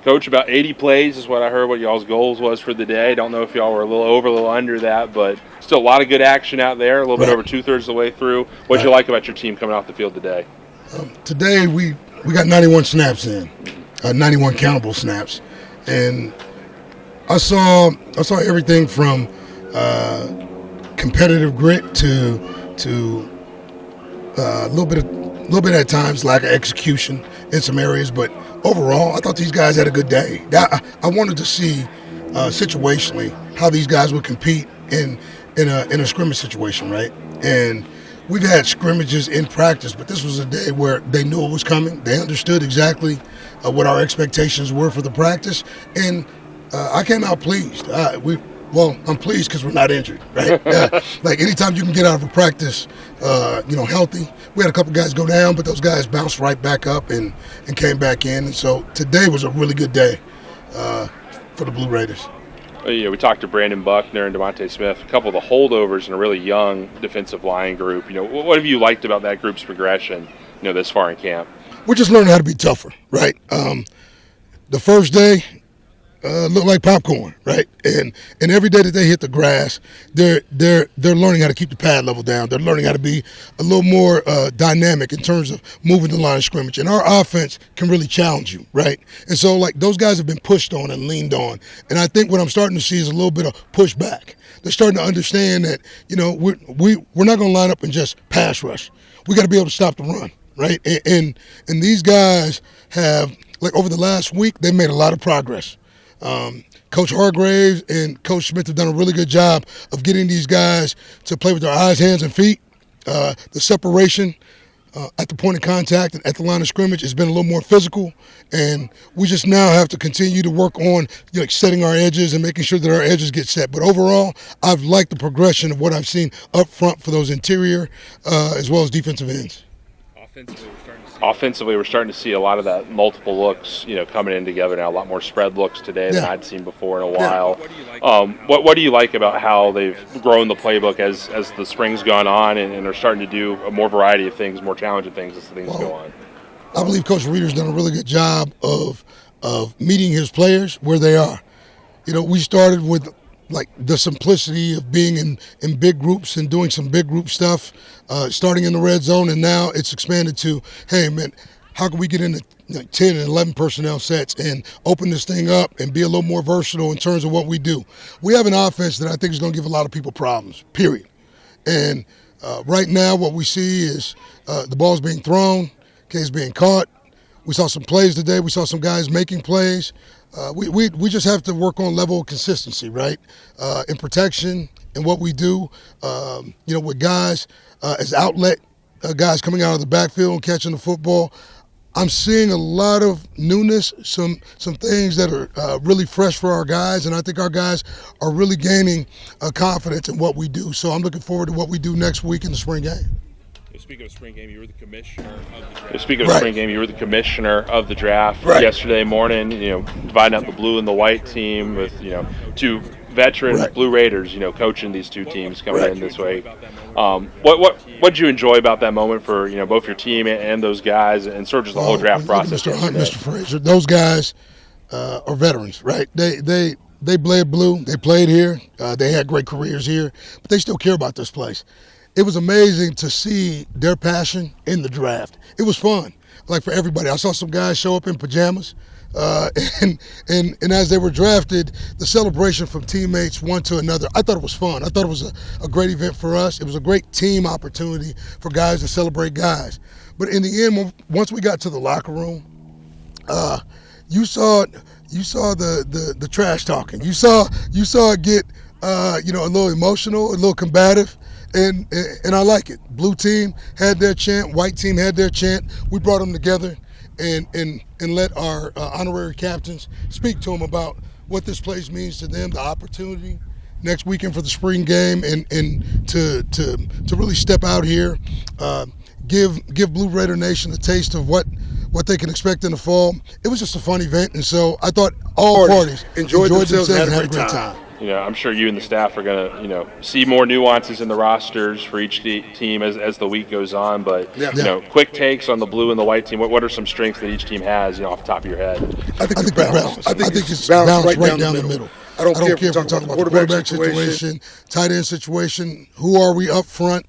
Coach, about 80 plays is what I heard what y'all's goals was for the day. Don't know if y'all were a little over, a little under that, but still a lot of good action out there, a little bit over two-thirds of the way through. What'd you like about your team coming off the field today? Today we got 91 snaps in, 91 countable snaps, and I saw everything from competitive grit to a little bit at times lack of execution in some areas, but overall I thought these guys had a good day. I wanted to see situationally how these guys would compete in a scrimmage situation, right? And we've had scrimmages in practice, but this was a day where they knew it was coming. They understood exactly what our expectations were for the practice, and I came out pleased. I'm pleased because we're not injured, right? Like anytime you can get out of a practice, healthy. We had a couple guys go down, but those guys bounced right back up and came back in. And so today was a really good day for the Blue Raiders. We talked to Brandon Buckner and DeMonte Smith, a couple of the holdovers in a really young defensive line group. What have you liked about that group's progression, this far in camp? We're just learning how to be tougher, right? The first day looked like popcorn, right? And every day that they hit the grass, they're learning how to keep the pad level down. They're learning how to be a little more dynamic in terms of moving the line of scrimmage. And our offense can really challenge you, right? And so, like, those guys have been pushed on and leaned on. And I think what I'm starting to see is a little bit of pushback. They're starting to understand that, we're not going to line up and just pass rush. We got to be able to stop the run, right? And these guys have, like, over the last week, they've made a lot of progress. Coach Hargraves and Coach Smith have done a really good job of getting these guys to play with their eyes, hands, and feet. The separation at the point of contact and at the line of scrimmage has been a little more physical, and we just now have to continue to work on setting our edges and making sure that our edges get set. But overall, I've liked the progression of what I've seen up front for those interior as well as defensive ends. Offensively, we're starting to see a lot of that multiple looks, coming in together now. A lot more spread looks today than I'd seen before in a while. What do you like about how they've grown the playbook as the spring's gone on and are starting to do a more variety of things, more challenging things as things go on? I believe Coach Reeder's done a really good job of meeting his players where they are. We started with the simplicity of being in big groups and doing some big group stuff, starting in the red zone, and now it's expanded to, hey, man, how can we get into 10 and 11 personnel sets and open this thing up and be a little more versatile in terms of what we do? We have an offense that I think is going to give a lot of people problems, period. And right now what we see is the ball's being thrown, it's being caught. We saw some plays today. We saw some guys making plays. We just have to work on level of consistency, right? In protection and what we do, with guys as outlet guys coming out of the backfield and catching the football. I'm seeing a lot of newness, some things that are really fresh for our guys, and I think our guys are really gaining confidence in what we do. So I'm looking forward to what we do next week in the spring game. Speaking of spring game, you were the commissioner of the draft. Yesterday morning. Dividing up the blue and the white team with two veteran Blue Raiders. Coaching these two teams coming in this way. What did you enjoy about that moment for both your team and those guys, and sort of just the whole draft process? Mr. Hunt, Mr. Frazier, those guys are veterans, right? They played blue. They played here. They had great careers here, but they still care about this place. It was amazing to see their passion in the draft. It was fun, like for everybody. I saw some guys show up in pajamas, and as they were drafted, the celebration from teammates one to another, I thought it was fun. I thought it was a great event for us. It was a great team opportunity for guys to celebrate guys. But in the end, once we got to the locker room, you saw the trash talking. You saw it get a little emotional, a little combative. And I like it. Blue team had their chant, white team had their chant. We brought them together and let our honorary captains speak to them about what this place means to them, the opportunity next weekend for the spring game, and to really step out here, give Blue Raider Nation a taste of what they can expect in the fall. It was just a fun event, and so I thought all parties enjoyed themselves and had a great time. I'm sure you and the staff are going to, see more nuances in the rosters for each team as the week goes on. But, quick takes on the blue and the white team. What are some strengths that each team has, off the top of your head? I think it's balance. I think it's balance right down the middle. I don't care if we're talking about the quarterback situation, tight end situation. Who are we up front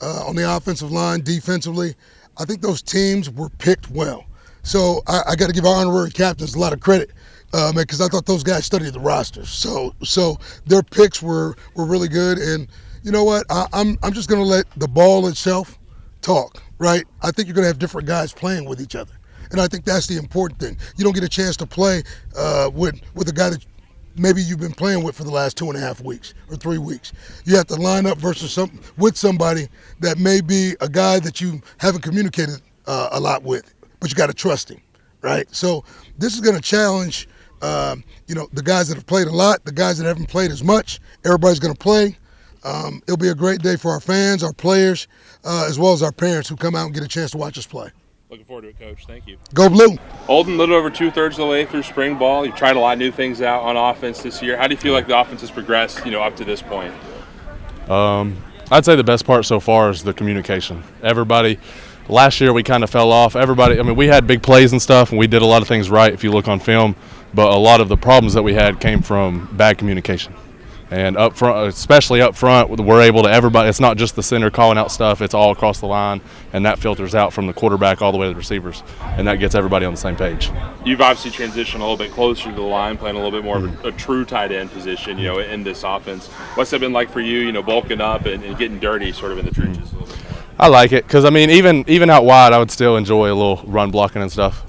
on the offensive line, defensively? I think those teams were picked well. So I got to give our honorary captains a lot of credit, because I thought those guys studied the rosters. So their picks were really good. And you know what? I'm just going to let the ball itself talk, right? I think you're going to have different guys playing with each other. And I think that's the important thing. You don't get a chance to play with a guy that maybe you've been playing with for the last 2.5 weeks or 3 weeks. You have to line up with somebody that may be a guy that you haven't communicated a lot with, but you got to trust him, right? So this is going to challenge, the guys that have played a lot, the guys that haven't played as much. Everybody's going to play. It'll be a great day for our fans, our players, as well as our parents who come out and get a chance to watch us play. Looking forward to it, Coach. Thank you. Go Blue. Holden, a little over 2/3 of the way through spring ball. You've tried a lot of new things out on offense this year. How do you feel like the offense has progressed, up to this point? I'd say the best part so far is the communication. Everybody, last year we kind of fell off. We had big plays and stuff, and we did a lot of things right if you look on film, but a lot of the problems that we had came from bad communication. And up front, especially up front, we're able to everybody. It's not just the center calling out stuff; it's all across the line, and that filters out from the quarterback all the way to the receivers, and that gets everybody on the same page. You've obviously transitioned a little bit closer to the line, playing a little bit more of a true tight end position, in this offense. What's that been like for you? Bulking up and getting dirty, sort of in the trenches a little bit more? I like it because even out wide, I would still enjoy a little run blocking and stuff.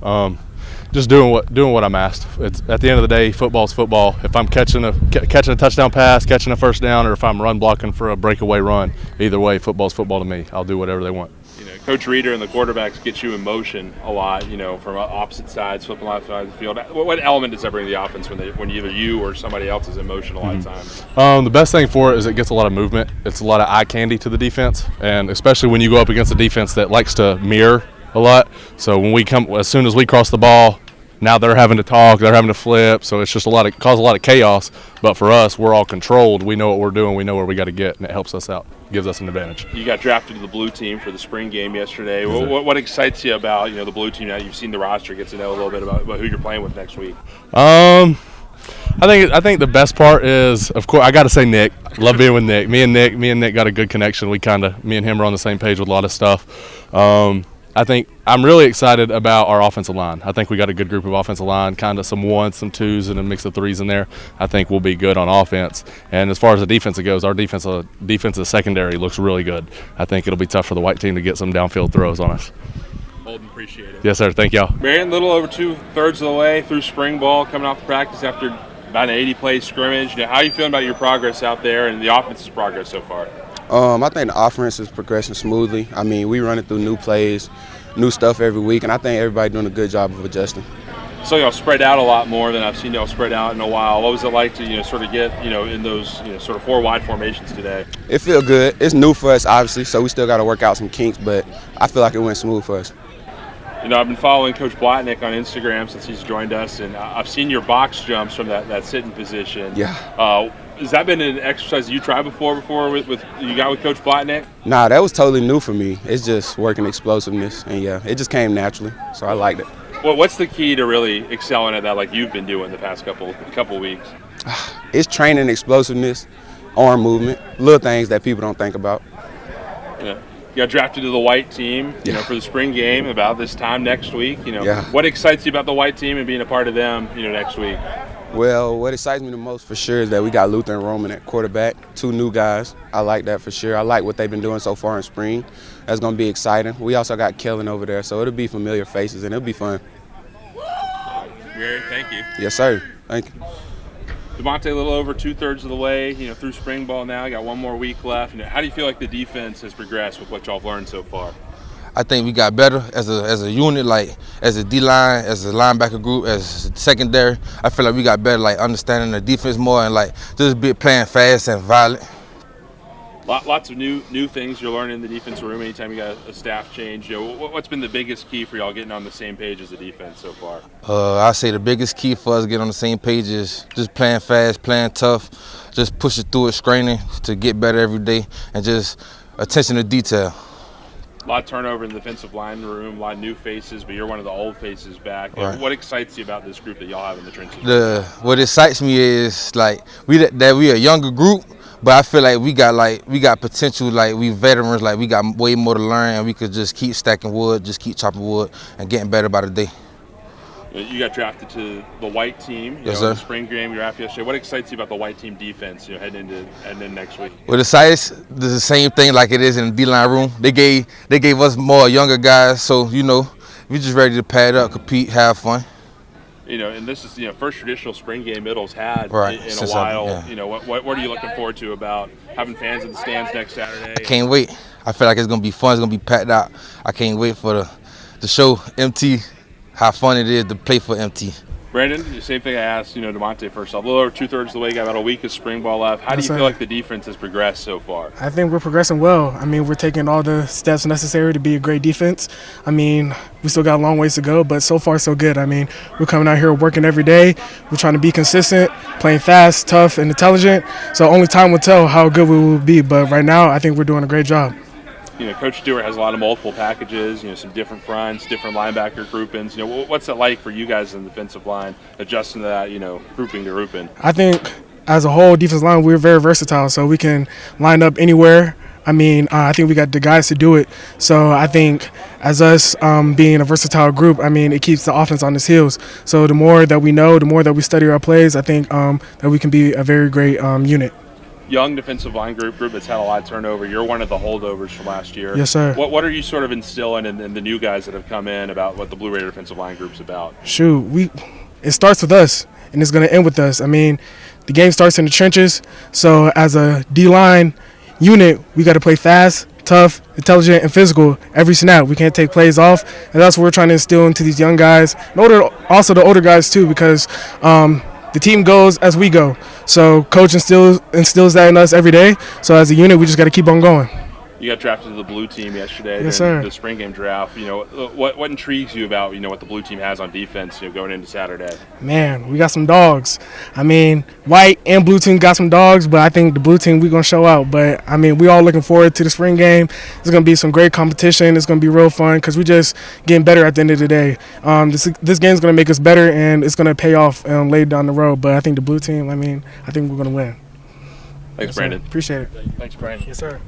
Just doing what I'm asked. It's at the end of the day, football's football. If I'm catching a touchdown pass, catching a first down, or if I'm run blocking for a breakaway run, either way, football's football to me. I'll do whatever they want. Coach Reeder and the quarterbacks get you in motion a lot. From opposite sides, flipping left side of the field. What element does that bring to the offense when either you or somebody else is in motion a lot of times? The best thing for it is it gets a lot of movement. It's a lot of eye candy to the defense, and especially when you go up against a defense that likes to mirror a lot. So as soon as we cross the ball, now they're having to talk, they're having to flip, so it's just cause a lot of chaos. But for us, we're all controlled. We know what we're doing. We know where we got to get, and it helps us out, gives us an advantage. You got drafted to the blue team for the spring game yesterday. What excites you about the blue team now? You've seen the roster, get to know a little bit about who you're playing with next week. I think the best part is, of course, I got to say Nick. Love being with Nick. Me and Nick got a good connection. Me and him are on the same page with a lot of stuff. I think I'm really excited about our offensive line. I think we got a good group of offensive line, kind of some ones, some twos, and a mix of threes in there. I think we'll be good on offense. And as far as the defense goes, our defensive secondary looks really good. I think it'll be tough for the white team to get some downfield throws on us. Holden, appreciate it. Yes, sir. Thank y'all. Marion, a little over 2/3 of the way through spring ball, coming off the practice after about an 80-play scrimmage. How are you feeling about your progress out there and the offense's progress so far? I think the offense is progressing smoothly. We running through new plays, new stuff every week, and I think everybody doing a good job of adjusting. So y'all spread out a lot more than I've seen y'all spread out in a while. What was it like to sort of get in those sort of 4 wide formations today? It feel good. It's new for us, obviously, so we still got to work out some kinks, but I feel like it went smooth for us. I've been following Coach Blatnick on Instagram since he's joined us, and I've seen your box jumps from that sitting position. Yeah. Has that been an exercise you tried before with you got with Coach Blatnick? Nah, that was totally new for me. It's just working explosiveness, and it just came naturally, so I liked it. Well, what's the key to really excelling at that like you've been doing the past couple weeks? It's training explosiveness, arm movement, little things that people don't think about. Yeah. You got drafted to the white team, for the spring game about this time next week. What excites you about the white team and being a part of them, next week? Well, what excites me the most for sure is that we got Luther and Roman at quarterback, 2 new guys. I like that for sure. I like what they've been doing so far in spring. That's going to be exciting. We also got Kellen over there, so it'll be familiar faces, and it'll be fun. Gary, thank you. Yes, sir. Thank you. DeMonte, a little over 2/3 of the way, through spring ball now. You got 1 more week left. How do you feel like the defense has progressed with what y'all have learned so far? I think we got better as a unit, like as a D-line, as a linebacker group, as secondary. I feel like we got better, like understanding the defense more and like just playing fast and violent. Lots of new things you're learning in the defensive room anytime you got a staff change. What's been the biggest key for y'all getting on the same page as a defense so far? I say the biggest key for us to get on the same page is just playing fast, playing tough, just pushing through it, straining to get better every day, and just attention to detail. A lot of turnover in the defensive line room, a lot of new faces, but you're one of the old faces back. Right. What excites you about this group that y'all have in the trenches? What excites me is like we a younger group, but I feel like we got potential. Like we veterans, like we got way more to learn, and we could just keep stacking wood, just keep chopping wood, and getting better by the day. You got drafted to the white team. Yes, in the sir. spring game, you're after yesterday. What excites you about the white team defense? Heading into next week. With the size, the same thing like it is in the D-line room. They gave us more younger guys, so we just ready to pad up, compete, have fun. And this is first traditional spring game Middle's had Right, in a since while. yeah. What are you looking forward to about having fans in the stands next Saturday? I can't wait. I feel like it's gonna be fun. It's gonna be packed out. I can't wait for the show MT how fun it is to play for MT. Brandon, the same thing I asked, DeMonte first off. A little over 2/3 of the way, got about a week of spring ball left. How do you feel like the defense has progressed so far? I think we're progressing well. I mean, we're taking all the steps necessary to be a great defense. I mean, we still got a long ways to go, but so far so good. I mean, we're coming out here working every day. We're trying to be consistent, playing fast, tough, and intelligent. So only time will tell how good we will be. But right now, I think we're doing a great job. Coach Stewart has a lot of multiple packages, some different fronts, different linebacker groupings. What's it like for you guys in the defensive line, adjusting to that, grouping to grouping? I think as a whole, defensive line, we're very versatile, so we can line up anywhere. I mean, I think we got the guys to do it. So I think as us being a versatile group, I mean, it keeps the offense on its heels. So the more that we know, the more that we study our plays, I think that we can be a very great unit. Young defensive line group that's had a lot of turnover. You're one of the holdovers from last year. Yes, sir. What are you sort of instilling in the new guys that have come in about what the Blue Raider defensive line group's about? Shoot, it starts with us, and it's going to end with us. I mean, the game starts in the trenches, so as a D-line unit, we got to play fast, tough, intelligent, and physical every snap. We can't take plays off, and that's what we're trying to instill into these young guys, and also the older guys too, because the team goes as we go. So coach instills that in us every day. So as a unit, we just got to keep on going. You got drafted to the blue team yesterday. Yes, sir. The spring game draft. What intrigues you about what the blue team has on defense going into Saturday? Man, we got some dogs. I mean, white and blue team got some dogs, but I think the blue team we're gonna show out. But I mean, we all looking forward to the spring game. It's gonna be some great competition. It's gonna be real fun because we just getting better at the end of the day. This game's gonna make us better and it's gonna pay off later down the road. But I think the blue team. I think we're gonna win. Thanks, Yes, Brandon. Appreciate it. Thanks, Brandon. Yes, sir.